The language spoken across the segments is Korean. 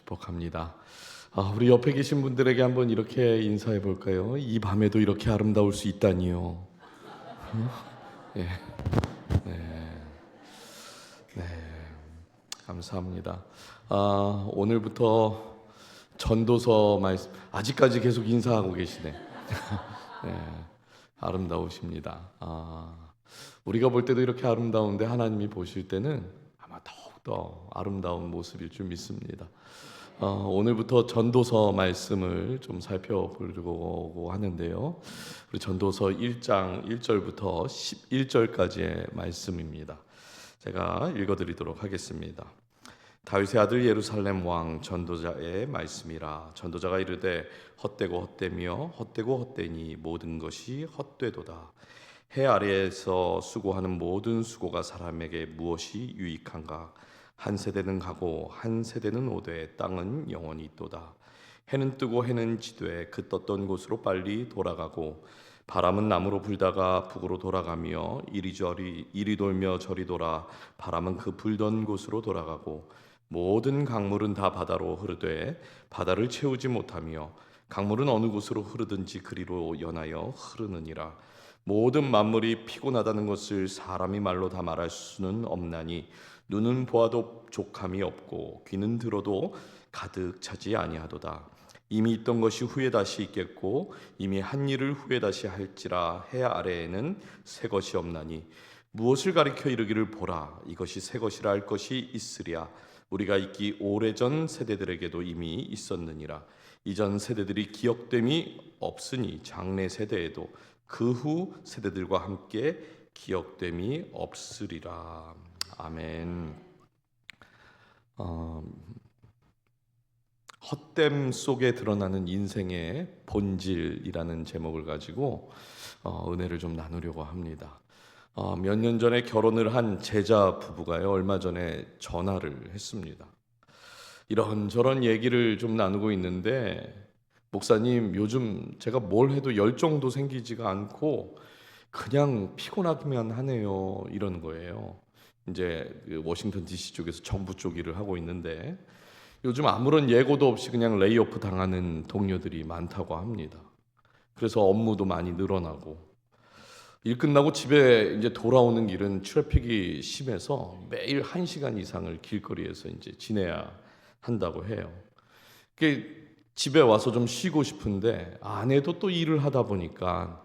축복합니다. 우리 옆에 계신 분들에게 한번 이렇게 인사해 볼까요? 이 밤에도 이렇게 아름다울 수 있다니요. 네, 네, 감사합니다. 오늘부터 전도서 말씀 아직까지 계속 인사하고 계시네. 네, 아름다우십니다. 우리가 볼 때도 이렇게 아름다운데 하나님이 보실 때는 아마 더욱더 아름다운 모습일 줄 믿습니다. 오늘부터 전도서 말씀을 좀 살펴보려고 하는데요. 우리 전도서 1장 1절부터 11절까지의 말씀입니다. 제가 읽어드리도록 하겠습니다. 다윗의 아들 예루살렘 왕 전도자의 말씀이라. 전도자가 이르되 헛되고 헛되며 헛되고 헛되니 모든 것이 헛되도다. 해 아래에서 수고하는 모든 수고가 사람에게 무엇이 유익한가? 한 세대는 가고 한 세대는 오되 땅은 영원히 있도다. 해는 뜨고 해는 지되 그 떴던 곳으로 빨리 돌아가고 바람은 남으로 불다가 북으로 돌아가며 이리 돌며 저리 돌아 바람은 그 불던 곳으로 돌아가고 모든 강물은 다 바다로 흐르되 바다를 채우지 못하며 강물은 어느 곳으로 흐르든지 그리로 연하여 흐르느니라. 모든 만물이 피곤하다는 것을 사람이 말로 다 말할 수는 없나니 눈은 보아도 족함이 없고 귀는 들어도 가득 차지 아니하도다. 이미 있던 것이 후에 다시 있겠고 이미 한 일을 후에 다시 할지라. 해 아래에는 새 것이 없나니 무엇을 가리켜 이르기를 보라 이것이 새 것이라 할 것이 있으랴. 우리가 있기 오래전 세대들에게도 이미 있었느니라. 이전 세대들이 기억됨이 없으니 장래 세대에도 그 후 세대들과 함께 기억됨이 없으리라. 아멘. 헛됨 속에 드러나는 인생의 본질이라는 제목을 가지고 은혜를 좀 나누려고 합니다. 몇 년 전에 결혼을 한 제자 부부가요, 얼마 전에 전화를 했습니다. 이런저런 얘기를 좀 나누고 있는데, 목사님, 요즘 제가 뭘 해도 열정도 생기지가 않고 그냥 피곤하기만 하네요, 이러는 거예요. 이제 그 워싱턴 DC 쪽에서 정부 쪽 일을 하고 있는데 요즘 아무런 예고도 없이 그냥 레이오프 당하는 동료들이 많다고 합니다. 그래서 업무도 많이 늘어나고 일 끝나고 집에 이제 돌아오는 길은 트래픽이 심해서 매일 1시간 이상을 길거리에서 이제 지내야 한다고 해요. 집에 와서 좀 쉬고 싶은데 아내도 또 일을 하다 보니까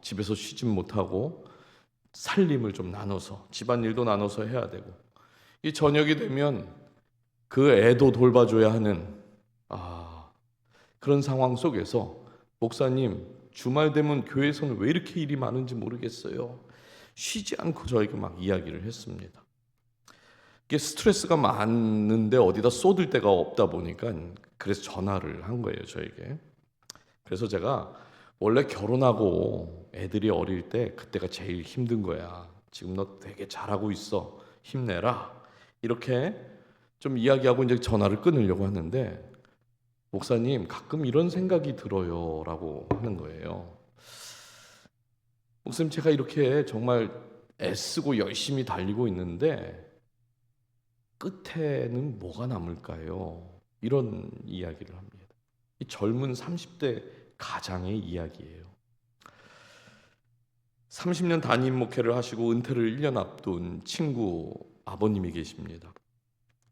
집에서 쉬진 못하고 살림을 좀 나눠서 집안일도 나눠서 해야 되고 이 저녁이 되면 그 애도 돌봐줘야 하는 그런 상황 속에서 목사님 주말 되면 교회에서는 왜 이렇게 일이 많은지 모르겠어요. 쉬지 않고 저에게 막 이야기를 했습니다. 이게 스트레스가 많은데 어디다 쏟을 데가 없다 보니까 그래서 전화를 한 거예요, 저에게. 그래서 제가 원래 결혼하고 애들이 어릴 때 그때가 제일 힘든 거야. 지금 너 되게 잘하고 있어. 힘내라. 이렇게 좀 이야기하고 이제 전화를 끊으려고 하는데 목사님 가끔 이런 생각이 들어요 라고 하는 거예요. 목사님 제가 이렇게 정말 애쓰고 열심히 달리고 있는데 끝에는 뭐가 남을까요? 이런 이야기를 합니다. 이 젊은 30대 가장의 이야기예요. 30년 담임 목회를 하시고 은퇴를 1년 앞둔 친구 아버님이 계십니다.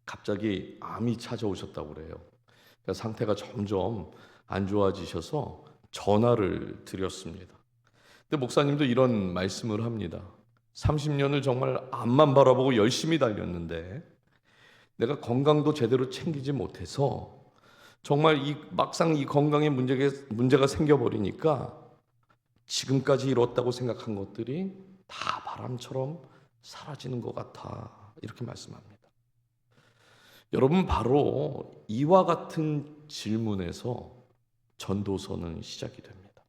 갑자기 암이 찾아오셨다고 그래요. 그러니까 상태가 점점 안 좋아지셔서 전화를 드렸습니다. 근데 목사님도 이런 말씀을 합니다. 30년을 정말 앞만 바라보고 열심히 달렸는데 내가 건강도 제대로 챙기지 못해서 정말 막상 이 건강에 문제가 생겨버리니까 지금까지 이뤘다고 생각한 것들이 다 바람처럼 사라지는 것 같아. 이렇게 말씀합니다. 여러분 바로 이와 같은 질문에서 전도서는 시작이 됩니다.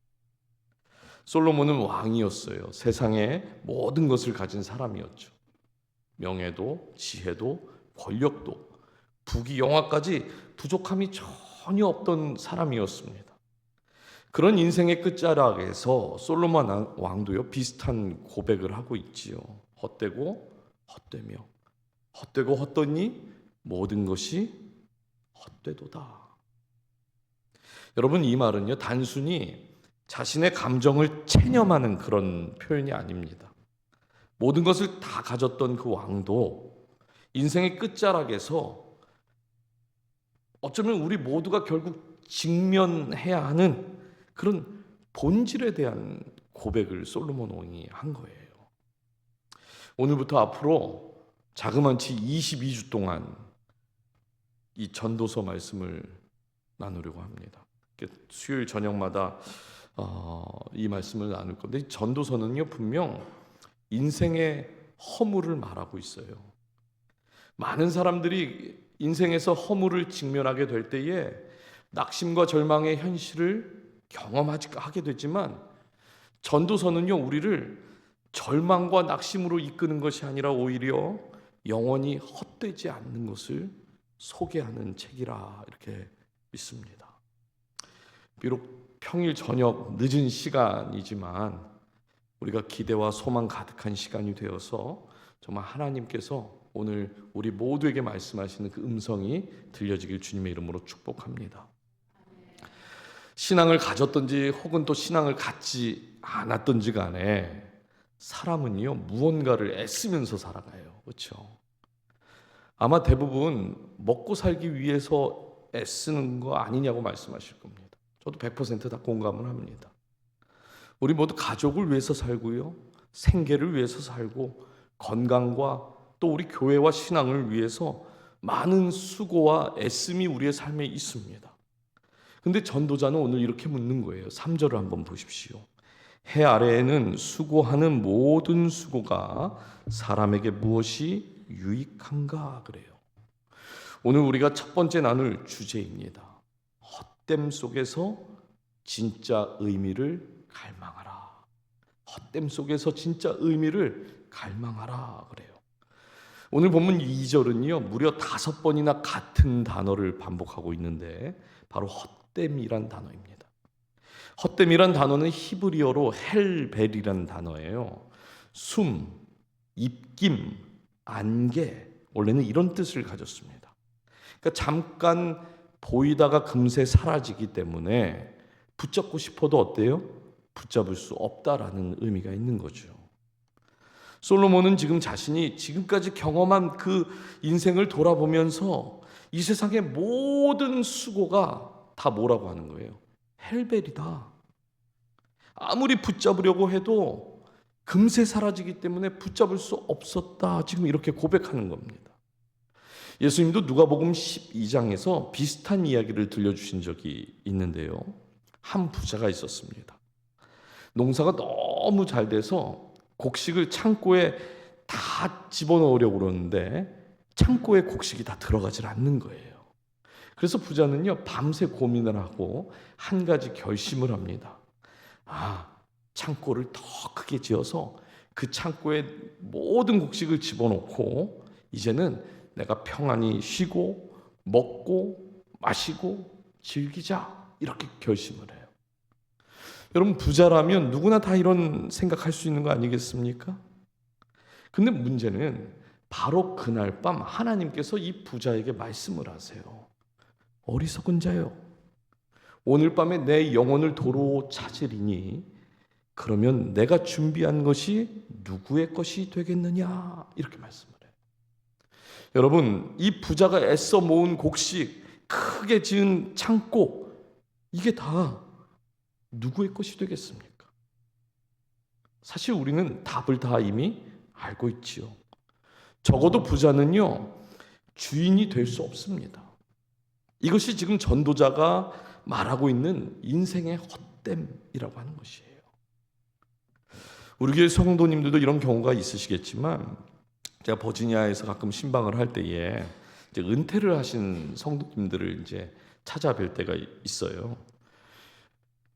솔로몬은 왕이었어요. 세상의 모든 것을 가진 사람이었죠. 명예도, 지혜도, 권력도, 부귀 영화까지 부족함이 전혀 없던 사람이었습니다. 그런 인생의 끝자락에서 솔로몬 왕도요 비슷한 고백을 하고 있지요. 헛되고 헛되며 헛되고 헛되니 모든 것이 헛되도다. 여러분, 이 말은요, 단순히 자신의 감정을 체념하는 그런 표현이 아닙니다. 모든 것을 다 가졌던 그 왕도 인생의 끝자락에서 어쩌면 우리 모두가 결국 직면해야 하는 그런 본질에 대한 고백을 솔로몬 왕이 한 거예요. 오늘부터 앞으로 자그만치 22주 동안 이 전도서 말씀을 나누려고 합니다. 수요일 저녁마다 이 말씀을 나눌 건데, 이 전도서는요 분명 인생의 허물을 말하고 있어요. 많은 사람들이 인생에서 허물을 직면하게 될 때에 낙심과 절망의 현실을 경험하게 되지만, 전도서는요 우리를 절망과 낙심으로 이끄는 것이 아니라 오히려 영원히 헛되지 않는 것을 소개하는 책이라 이렇게 믿습니다. 비록 평일 저녁 늦은 시간이지만 우리가 기대와 소망 가득한 시간이 되어서 정말 하나님께서 오늘 우리 모두에게 말씀하시는 그 음성이 들려지길 주님의 이름으로 축복합니다. 신앙을 가졌든지 혹은 또 신앙을 갖지 않았든지 간에 사람은요 무언가를 애쓰면서 살아가요. 그렇죠? 아마 대부분 먹고 살기 위해서 애쓰는 거 아니냐고 말씀하실 겁니다. 저도 100% 다 공감을 합니다. 우리 모두 가족을 위해서 살고요, 생계를 위해서 살고, 건강과 또 우리 교회와 신앙을 위해서 많은 수고와 애씀이 우리의 삶에 있습니다. 근데 전도자는 오늘 이렇게 묻는 거예요. 3절을 한번 보십시오. 해 아래에는 수고하는 모든 수고가 사람에게 무엇이 유익한가 그래요. 오늘 우리가 첫 번째 나눌 주제입니다. 헛됨 속에서 진짜 의미를 갈망하라. 헛됨 속에서 진짜 의미를 갈망하라 그래요. 오늘 본문 2절은요 무려 5번이나 같은 단어를 반복하고 있는데 바로 헛됨이란 단어입니다. 헛됨이란 단어는 히브리어로 헬벨이란 단어예요. 숨, 입김, 안개, 원래는 이런 뜻을 가졌습니다. 그러니까 잠깐 보이다가 금세 사라지기 때문에 붙잡고 싶어도 어때요? 붙잡을 수 없다라는 의미가 있는 거죠. 솔로몬은 지금 자신이 지금까지 경험한 그 인생을 돌아보면서 이 세상의 모든 수고가 다 뭐라고 하는 거예요? 헬벨이다. 아무리 붙잡으려고 해도 금세 사라지기 때문에 붙잡을 수 없었다. 지금 이렇게 고백하는 겁니다. 예수님도 누가복음 12장에서 비슷한 이야기를 들려주신 적이 있는데요. 한 부자가 있었습니다. 농사가 너무 잘 돼서 곡식을 창고에 다 집어넣으려고 그러는데 창고에 곡식이 다 들어가질 않는 거예요. 그래서 부자는요 밤새 고민을 하고 한 가지 결심을 합니다. 창고를 더 크게 지어서 그 창고에 모든 곡식을 집어넣고 이제는 내가 평안히 쉬고 먹고 마시고 즐기자 이렇게 결심을 해요. 여러분, 부자라면 누구나 다 이런 생각할 수 있는 거 아니겠습니까? 근데 문제는 바로 그날 밤 하나님께서 이 부자에게 말씀을 하세요. 어리석은 자요, 오늘 밤에 내 영혼을 도로 찾으리니 그러면 내가 준비한 것이 누구의 것이 되겠느냐 이렇게 말씀을 해요. 여러분, 이 부자가 애써 모은 곡식, 크게 지은 창고, 이게 다 누구의 것이 되겠습니까? 사실 우리는 답을 다 이미 알고 있지요. 적어도 부자는요 주인이 될 수 없습니다. 이것이 지금 전도자가 말하고 있는 인생의 헛됨이라고 하는 것이에요. 우리 교회 성도님들도 이런 경우가 있으시겠지만, 제가 버지니아에서 가끔 신방을 할 때에 이제 은퇴를 하신 성도님들을 이제 찾아뵐 때가 있어요.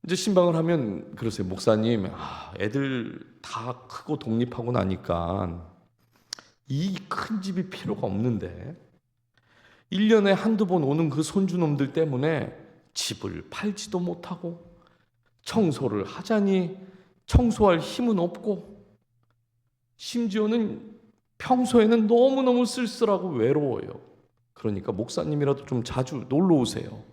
이제 신방을 하면 그러세요. 목사님, 애들 다 크고 독립하고 나니까 이 큰 집이 필요가 없는데 1년에 한두 번 오는 그 손주놈들 때문에 집을 팔지도 못하고 청소를 하자니 청소할 힘은 없고 심지어는 평소에는 너무너무 쓸쓸하고 외로워요. 그러니까 목사님이라도 좀 자주 놀러 오세요.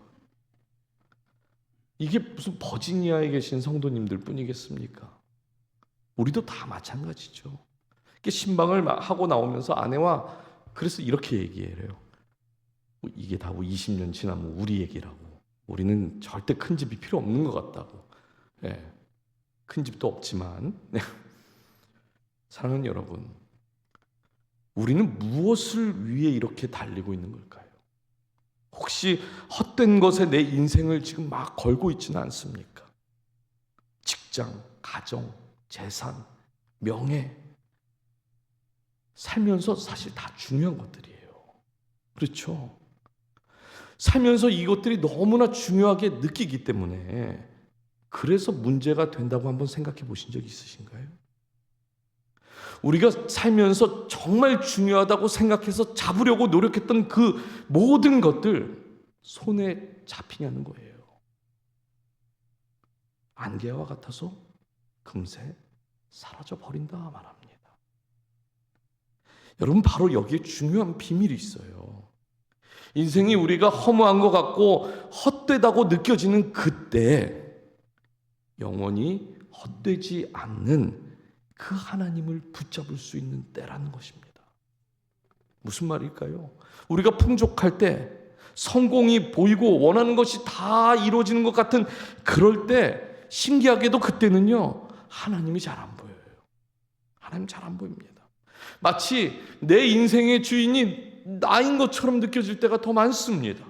이게 무슨 버지니아에 계신 성도님들 뿐이겠습니까? 우리도 다 마찬가지죠. 신방을 하고 나오면서 아내와 그래서 이렇게 얘기해요. 이게 다 20년 지나면 우리 얘기라고. 우리는 절대 큰 집이 필요 없는 것 같다고. 네. 큰 집도 없지만 네. 사랑하는 여러분, 우리는 무엇을 위해 이렇게 달리고 있는 걸까요? 혹시 헛된 것에 내 인생을 지금 막 걸고 있지는 않습니까? 직장, 가정, 재산, 명예, 살면서 사실 다 중요한 것들이에요. 그렇죠? 살면서 이것들이 너무나 중요하게 느끼기 때문에 그래서 문제가 된다고 한번 생각해 보신 적 있으신가요? 우리가 살면서 정말 중요하다고 생각해서 잡으려고 노력했던 그 모든 것들 손에 잡히냐는 거예요. 안개와 같아서 금세 사라져 버린다 말합니다. 여러분, 바로 여기에 중요한 비밀이 있어요. 인생이 우리가 허무한 것 같고 헛되다고 느껴지는 그때 영원히 헛되지 않는 그 하나님을 붙잡을 수 있는 때라는 것입니다. 무슨 말일까요? 우리가 풍족할 때, 성공이 보이고 원하는 것이 다 이루어지는 것 같은 그럴 때 신기하게도 그때는요, 하나님이 잘 안 보여요. 하나님 잘 안 보입니다. 마치 내 인생의 주인이 나인 것처럼 느껴질 때가 더 많습니다.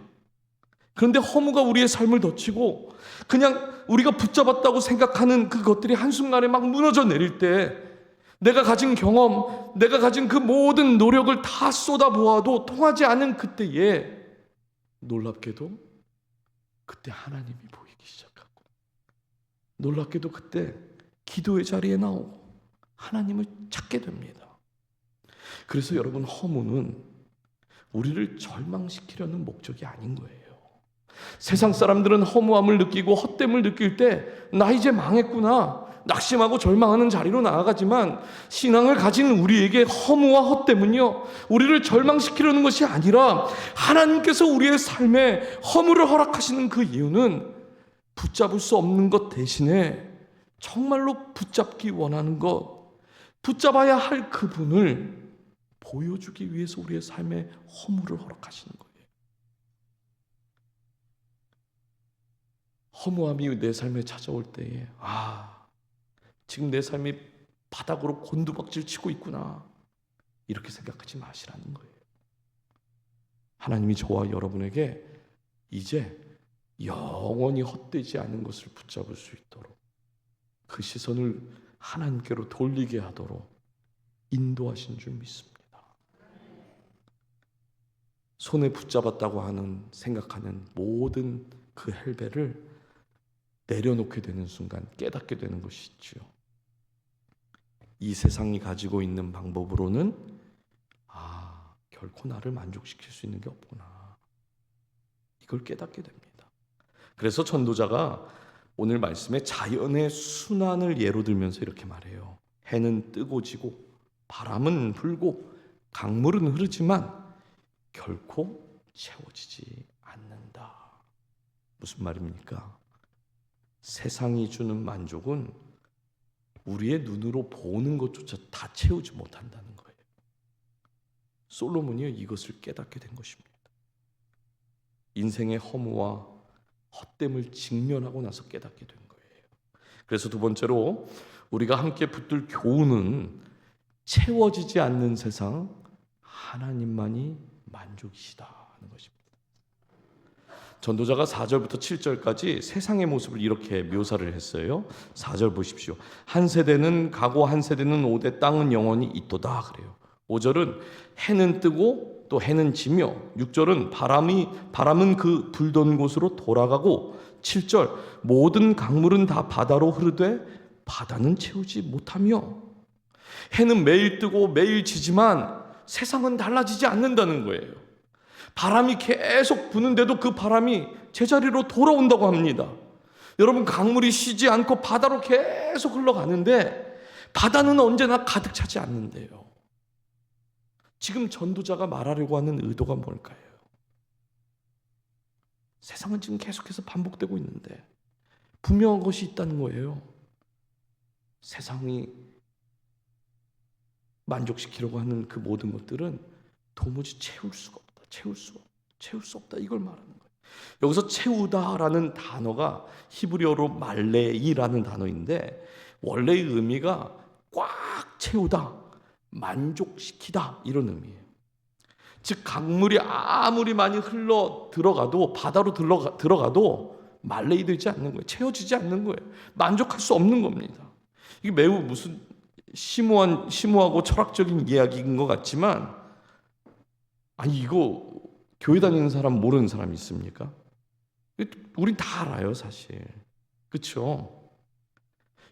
그런데 허무가 우리의 삶을 덮치고 그냥 우리가 붙잡았다고 생각하는 그것들이 한순간에 막 무너져 내릴 때 내가 가진 경험, 내가 가진 그 모든 노력을 다 쏟아보아도 통하지 않은 그때에 놀랍게도 그때 하나님이 보이기 시작하고, 놀랍게도 그때 기도의 자리에 나오고 하나님을 찾게 됩니다. 그래서 여러분, 허무는 우리를 절망시키려는 목적이 아닌 거예요. 세상 사람들은 허무함을 느끼고 헛됨을 느낄 때 나 이제 망했구나, 낙심하고 절망하는 자리로 나아가지만 신앙을 가진 우리에게 허무와 헛됨은요, 우리를 절망시키려는 것이 아니라 하나님께서 우리의 삶에 허무를 허락하시는 그 이유는 붙잡을 수 없는 것 대신에 정말로 붙잡기 원하는 것, 붙잡아야 할 그분을 보여주기 위해서 우리의 삶에 허무를 허락하시는 거예요. 허무함이 내 삶에 찾아올 때에 지금 내 삶이 바닥으로 곤두박질 치고 있구나, 이렇게 생각하지 마시라는 거예요. 하나님이 저와 여러분에게 이제 영원히 헛되지 않은 것을 붙잡을 수 있도록, 그 시선을 하나님께로 돌리게 하도록 인도하신 줄 믿습니다. 손에 붙잡았다고 생각하는 모든 그 헬배를 내려놓게 되는 순간 깨닫게 되는 것이 있죠. 이 세상이 가지고 있는 방법으로는 결코 나를 만족시킬 수 있는 게 없구나, 이걸 깨닫게 됩니다. 그래서 전도자가 오늘 말씀에 자연의 순환을 예로 들면서 이렇게 말해요. 해는 뜨고 지고 바람은 불고 강물은 흐르지만 결코 채워지지 않는다. 무슨 말입니까? 세상이 주는 만족은 우리의 눈으로 보는 것조차 다 채우지 못한다는 거예요. 솔로몬이 이것을 깨닫게 된 것입니다. 인생의 허무와 헛됨을 직면하고 나서 깨닫게 된 거예요. 그래서 두 번째로 우리가 함께 붙들 교훈은 채워지지 않는 세상, 하나님만이 만족이시다 하는 것입니다. 전도자가 4절부터 7절까지 세상의 모습을 이렇게 묘사를 했어요. 4절 보십시오. 한 세대는 가고 한 세대는 오되 땅은 영원히 있도다 그래요. 5절은 해는 뜨고 또 해는 지며, 6절은 바람은 그 불던 곳으로 돌아가고, 7절 모든 강물은 다 바다로 흐르되 바다는 채우지 못하며. 해는 매일 뜨고 매일 지지만 세상은 달라지지 않는다는 거예요. 바람이 계속 부는데도 그 바람이 제자리로 돌아온다고 합니다. 여러분, 강물이 쉬지 않고 바다로 계속 흘러가는데 바다는 언제나 가득 차지 않는데요. 지금 전도자가 말하려고 하는 의도가 뭘까요? 세상은 지금 계속해서 반복되고 있는데 분명한 것이 있다는 거예요. 세상이 만족시키려고 하는 그 모든 것들은 도무지 채울 수가 없다. 채울 수 없다. 이걸 말하는 거예요. 여기서 채우다라는 단어가 히브리어로 말레이라는 단어인데 원래의 의미가 꽉 채우다, 만족시키다 이런 의미예요. 즉 강물이 아무리 많이 흘러 들어가도 바다로 들어가도 말레이 되지 않는 거예요. 채워지지 않는 거예요. 만족할 수 없는 겁니다. 이게 매우 무슨 심오하고 철학적인 이야기인 것 같지만 아니 이거 교회 다니는 사람 모르는 사람 있습니까? 우린 다 알아요 사실. 그렇죠?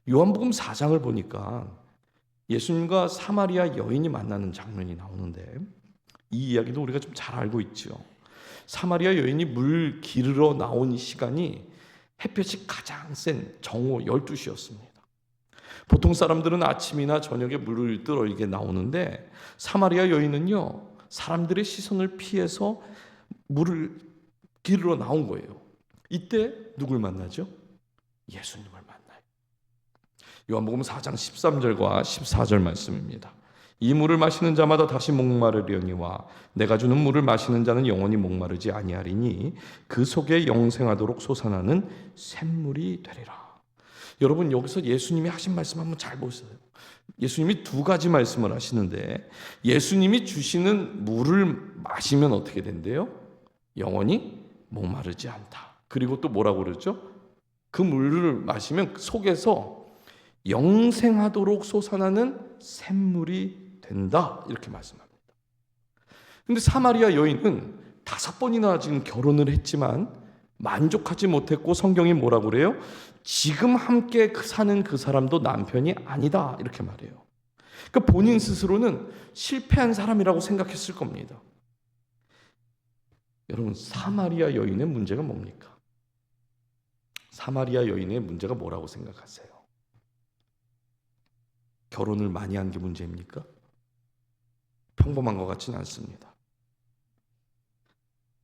요한복음 4장을 보니까 예수님과 사마리아 여인이 만나는 장면이 나오는데 이 이야기도 우리가 좀 잘 알고 있죠. 사마리아 여인이 물 기르러 나온 시간이 햇볕이 가장 센 정오 12시였습니다. 보통 사람들은 아침이나 저녁에 물을 뜨러 이게 나오는데 사마리아 여인은요 사람들의 시선을 피해서 물을 기르러 나온 거예요. 이때 누굴 만나죠? 예수님을 만나요. 요한복음 4장 13절과 14절 말씀입니다. 이 물을 마시는 자마다 다시 목마르려니와 내가 주는 물을 마시는 자는 영원히 목마르지 아니하리니 그 속에 영생하도록 솟아나는 샘물이 되리라. 여러분 여기서 예수님이 하신 말씀 한번 잘 보세요. 예수님이 두 가지 말씀을 하시는데 예수님이 주시는 물을 마시면 어떻게 된대요? 영원히 목마르지 않다. 그리고 또 뭐라고 그러죠? 그 물을 마시면 속에서 영생하도록 솟아나는 샘물이 된다. 이렇게 말씀합니다. 근데 사마리아 여인은 5번이나 지금 결혼을 했지만 만족하지 못했고 성경이 뭐라고 그래요? 지금 함께 사는 그 사람도 남편이 아니다. 이렇게 말해요. 그러니까 본인 스스로는 실패한 사람이라고 생각했을 겁니다. 여러분 사마리아 여인의 문제가 뭡니까? 사마리아 여인의 문제가 뭐라고 생각하세요? 결혼을 많이 한 게 문제입니까? 평범한 것 같지는 않습니다.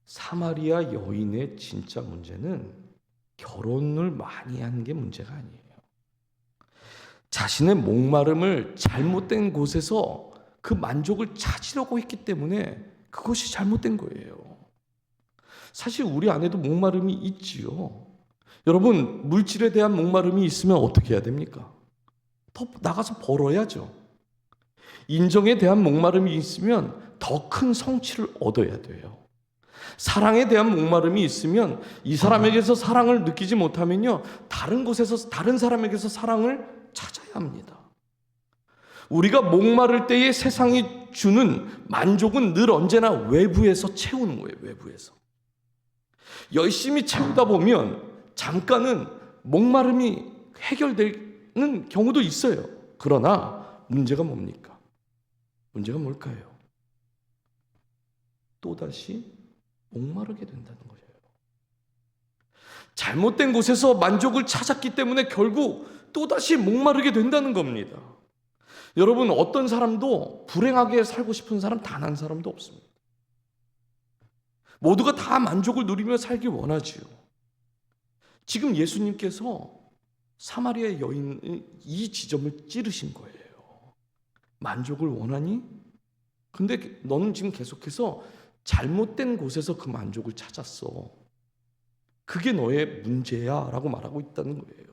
사마리아 여인의 진짜 문제는 결혼을 많이 한 게 문제가 아니에요. 자신의 목마름을 잘못된 곳에서 그 만족을 찾으려고 했기 때문에 그것이 잘못된 거예요. 사실 우리 안에도 목마름이 있지요. 여러분 물질에 대한 목마름이 있으면 어떻게 해야 됩니까? 더 나가서 벌어야죠. 인정에 대한 목마름이 있으면 더 큰 성취를 얻어야 돼요. 사랑에 대한 목마름이 있으면 이 사람에게서 사랑을 느끼지 못하면요 다른 곳에서 다른 사람에게서 사랑을 찾아야 합니다. 우리가 목마를 때에 세상이 주는 만족은 늘 언제나 외부에서 채우는 거예요. 외부에서 열심히 채우다 보면 잠깐은 목마름이 해결되는 경우도 있어요. 그러나 문제가 뭡니까? 문제가 뭘까요? 또다시 목마르게 된다는 거예요. 잘못된 곳에서 만족을 찾았기 때문에 결국 또다시 목마르게 된다는 겁니다. 여러분 어떤 사람도 불행하게 살고 싶은 사람 단 한 사람도 없습니다. 모두가 다 만족을 누리며 살길 원하지요. 지금 예수님께서 사마리아 여인의 이 지점을 찌르신 거예요. 만족을 원하니? 근데 너는 지금 계속해서 잘못된 곳에서 그 만족을 찾았어. 그게 너의 문제야 라고 말하고 있다는 거예요.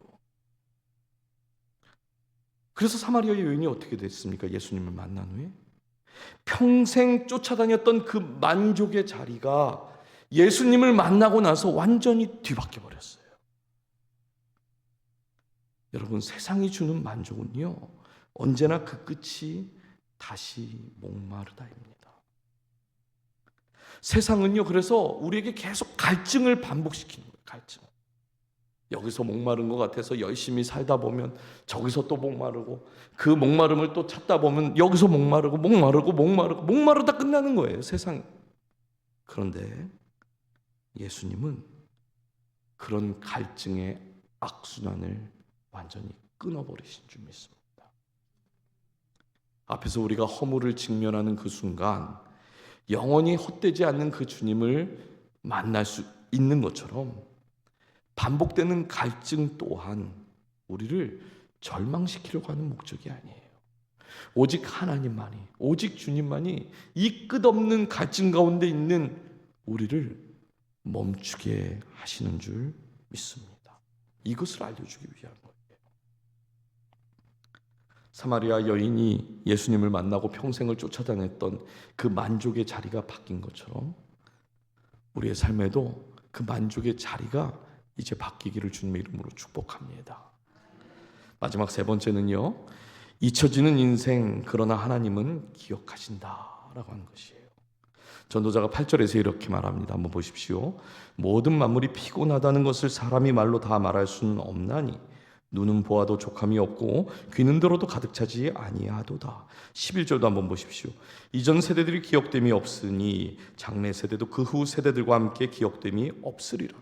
그래서 사마리아 여인이 어떻게 됐습니까? 예수님을 만난 후에 평생 쫓아다녔던 그 만족의 자리가 예수님을 만나고 나서 완전히 뒤바뀌어 버렸어요. 여러분 세상이 주는 만족은요 언제나 그 끝이 다시 목마르다입니다. 세상은요 그래서 우리에게 계속 갈증을 반복시키는 거예요. 갈증. 여기서 목마른 것 같아서 열심히 살다 보면 저기서 또 목마르고 그 목마름을 또 찾다 보면 여기서 목마르다 끝나는 거예요. 세상. 그런데 예수님은 그런 갈증의 악순환을 완전히 끊어버리신 줄 믿습니다. 앞에서 우리가 허물을 직면하는 그 순간 영원히 헛되지 않는 그 주님을 만날 수 있는 것처럼 반복되는 갈증 또한 우리를 절망시키려고 하는 목적이 아니에요. 오직 하나님만이, 오직 주님만이 이 끝없는 갈증 가운데 있는 우리를 멈추게 하시는 줄 믿습니다. 이것을 알려주기 위한 거예요. 사마리아 여인이 예수님을 만나고 평생을 쫓아다녔던 그 만족의 자리가 바뀐 것처럼 우리의 삶에도 그 만족의 자리가 이제 바뀌기를 주님의 이름으로 축복합니다. 마지막 세 번째는요, 잊혀지는 인생 그러나 하나님은 기억하신다라고 하는 것이에요. 전도자가 8절에서 이렇게 말합니다. 한번 보십시오. 모든 만물이 피곤하다는 것을 사람이 말로 다 말할 수는 없나니 눈은 보아도 족함이 없고 귀는 들어도 가득 차지 아니하도다. 11절도 한번 보십시오. 이전 세대들이 기억됨이 없으니 장래 세대도 그 후 세대들과 함께 기억됨이 없으리라.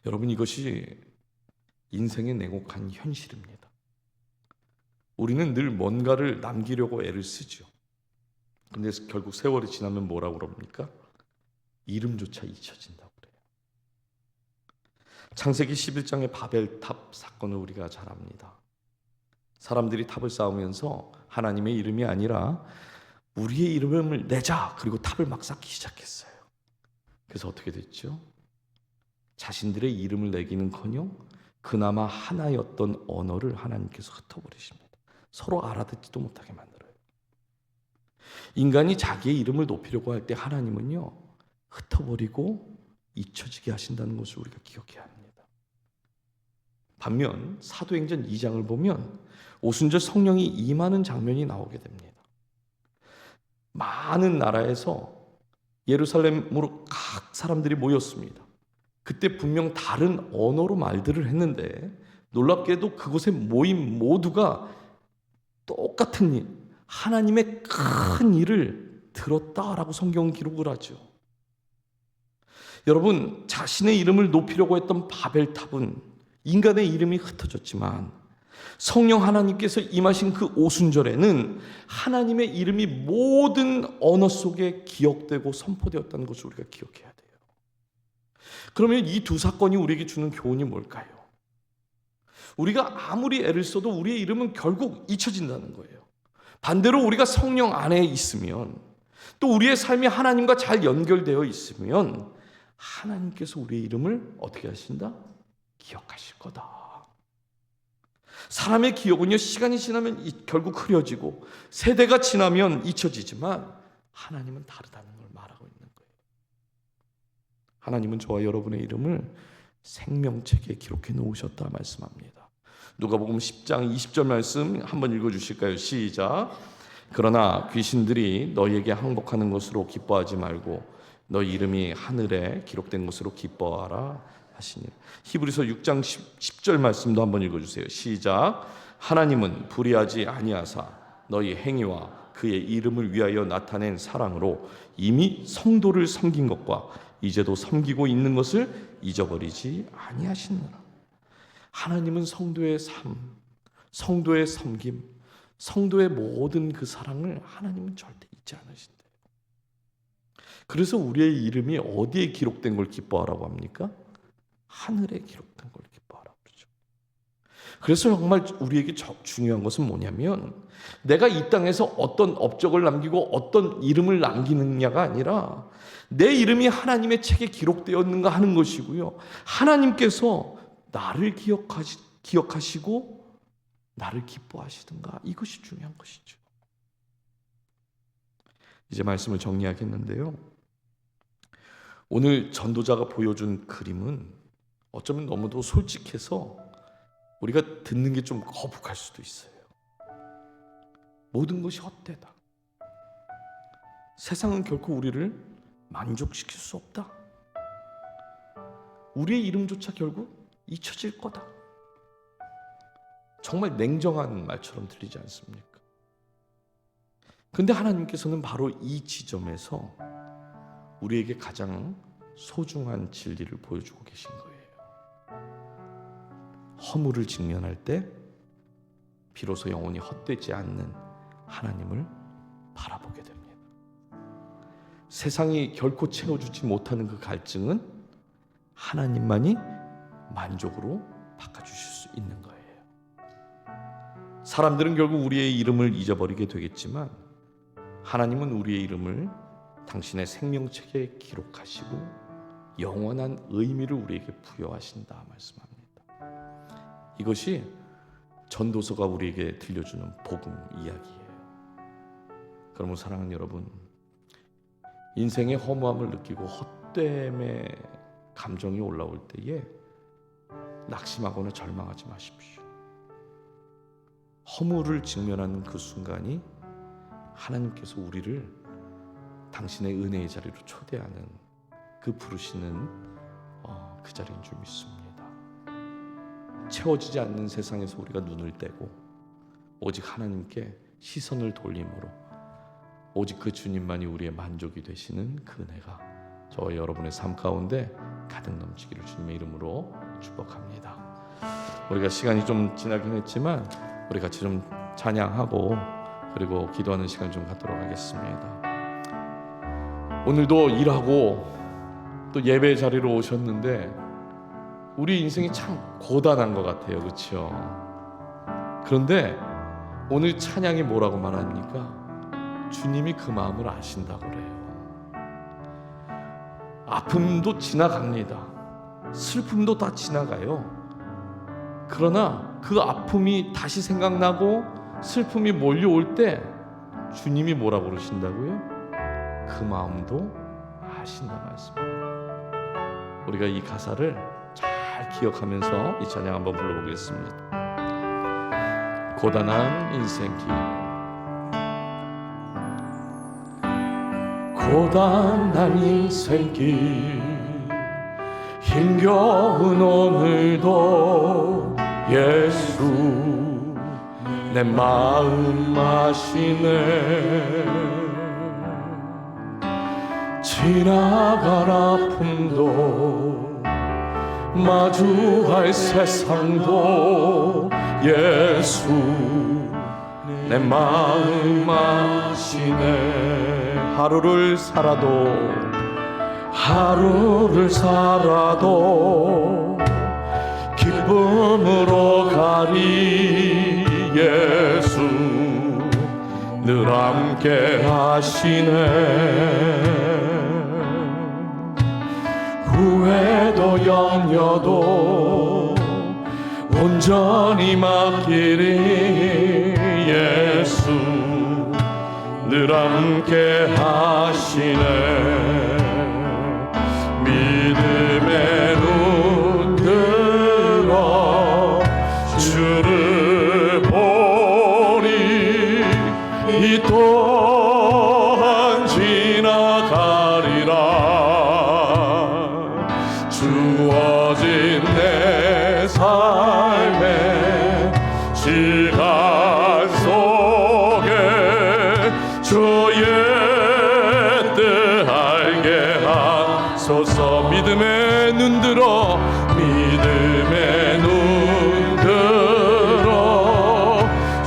여러분, 이것이 인생의 냉혹한 현실입니다. 우리는 늘 뭔가를 남기려고 애를 쓰죠. 근데 결국 세월이 지나면 뭐라고 그럽니까? 이름조차 잊혀진다고 그래요. 창세기 11장의 바벨탑 사건을 우리가 잘 압니다. 사람들이 탑을 쌓으면서 하나님의 이름이 아니라 우리의 이름을 내자, 그리고 탑을 막 쌓기 시작했어요. 그래서 어떻게 됐죠? 자신들의 이름을 내기는커녕 그나마 하나였던 언어를 하나님께서 흩어버리십니다. 서로 알아듣지도 못하게 만들어요. 인간이 자기의 이름을 높이려고 할 때 하나님은요, 흩어버리고 잊혀지게 하신다는 것을 우리가 기억해야 합니다. 반면 사도행전 2장을 보면 오순절 성령이 임하는 장면이 나오게 됩니다. 많은 나라에서 예루살렘으로 각 사람들이 모였습니다. 그때 분명 다른 언어로 말들을 했는데 놀랍게도 그곳에 모인 모두가 똑같은 일, 하나님의 큰 일을 들었다라고 성경은 기록을 하죠. 여러분, 자신의 이름을 높이려고 했던 바벨탑은 인간의 이름이 흩어졌지만 성령 하나님께서 임하신 그 오순절에는 하나님의 이름이 모든 언어 속에 기억되고 선포되었다는 것을 우리가 기억해야 돼요. 그러면 이 두 사건이 우리에게 주는 교훈이 뭘까요? 우리가 아무리 애를 써도 우리의 이름은 결국 잊혀진다는 거예요. 반대로 우리가 성령 안에 있으면, 또 우리의 삶이 하나님과 잘 연결되어 있으면 하나님께서 우리의 이름을 어떻게 하신다? 기억하실 거다. 사람의 기억은요, 시간이 지나면 결국 흐려지고 세대가 지나면 잊혀지지만 하나님은 다르다는 걸 말하고 있는 거예요. 하나님은 저와 여러분의 이름을 생명책에 기록해 놓으셨다 말씀합니다. 누가복음 10장 20절 말씀 한번 읽어주실까요? 시작. 그러나 귀신들이 너희에게 항복하는 것으로 기뻐하지 말고 너희 이름이 하늘에 기록된 것으로 기뻐하라 하시니. 히브리서 6장 10절 말씀도 한번 읽어주세요. 시작. 하나님은 불의하지 아니하사 너희 행위와 그의 이름을 위하여 나타낸 사랑으로 이미 성도를 섬긴 것과 이제도 섬기고 있는 것을 잊어버리지 아니하시느라. 하나님은 성도의 삶, 성도의 섬김, 성도의 모든 그 사랑을 하나님은 절대 잊지 않으신대요. 그래서 우리의 이름이 어디에 기록된 걸 기뻐하라고 합니까? 하늘에 기록된 걸 기뻐하라고 그러죠. 그래서 정말 우리에게 중요한 것은 뭐냐면 내가 이 땅에서 어떤 업적을 남기고 어떤 이름을 남기느냐가 아니라 내 이름이 하나님의 책에 기록되었는가 하는 것이고요. 하나님께서 나를 기억하시고 나를 기뻐하시든가, 이것이 중요한 것이죠. 이제 말씀을 정리하겠는데요. 오늘 전도자가 보여준 그림은 어쩌면 너무도 솔직해서 우리가 듣는 게 좀 거북할 수도 있어요. 모든 것이 헛되다. 세상은 결코 우리를 만족시킬 수 없다. 우리의 이름조차 결국 잊혀질 거다. 정말 냉정한 말처럼 들리지 않습니까? 근데 하나님께서는 바로 이 지점에서 우리에게 가장 소중한 진리를 보여주고 계신 거예요. 허물을 직면할 때 비로소 영혼이 헛되지 않는 하나님을 바라보게 됩니다. 세상이 결코 채워주지 못하는 그 갈증은 하나님만이 만족으로 바꿔주실 수 있는 거예요. 사람들은 결국 우리의 이름을 잊어버리게 되겠지만 하나님은 우리의 이름을 당신의 생명책에 기록하시고 영원한 의미를 우리에게 부여하신다 말씀합니다. 이것이 전도서가 우리에게 들려주는 복음 이야기예요. 그러면 사랑하는 여러분, 인생의 허무함을 느끼고 헛됨의 감정이 올라올 때에 낙심하거나 절망하지 마십시오. 허물을 직면하는 그 순간이 하나님께서 우리를 당신의 은혜의 자리로 초대하는 그 부르시는 그 자리인 줄 믿습니다. 채워지지 않는 세상에서 우리가 눈을 떼고 오직 하나님께 시선을 돌림으로 오직 그 주님만이 우리의 만족이 되시는 그 은혜가 저와 여러분의 삶 가운데 가득 넘치기를 주님의 이름으로 축복합니다. 우리가 시간이 좀 지나긴 했지만 우리 같이 좀 찬양하고 그리고 기도하는 시간 좀 갖도록 하겠습니다. 오늘도 일하고 또 예배 자리로 오셨는데 우리 인생이 참 고단한 것 같아요, 그렇죠? 그런데 오늘 찬양이 뭐라고 말합니까? 주님이 그 마음을 아신다고 그래요. 아픔도 지나갑니다. 슬픔도 다 지나가요. 그러나 그 아픔이 다시 생각나고 슬픔이 몰려올 때 주님이 뭐라고 그러신다고요? 그 마음도 아신다 말씀입니다. 우리가 이 가사를 잘 기억하면서 이 찬양 한번 불러보겠습니다. 고단한 인생길, 고단한 인생길, 힘겨운 오늘도 예수 내 마음 아시네. 지나갈 아픔도 마주할 세상도 예수 내 마음 아시네. 하루를 살아도 기쁨으로 가리. 예수 늘 함께 하시네. 후회도 염려도 온전히 맡기리. 예수 늘 함께 하시네. 믿음의 눈 들어 주를 보리. 이 또한 지나가리라. 주어진 내 삶의 시간 속에 주의 뜻 알게 하소서. 믿음의 눈 들어, 믿음의 눈 들어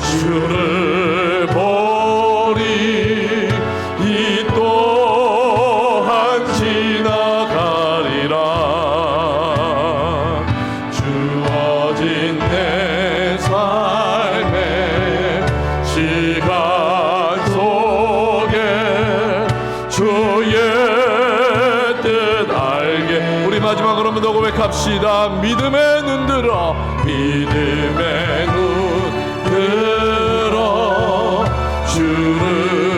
주를 보리. 이 또한 지나가리라. 주어진 내 삶의 시간 속에 주의 뜻 알게. 우리 마지막으로 한번 더 고백합시다. 믿음의 눈 들어, 믿음의 눈 들어 주를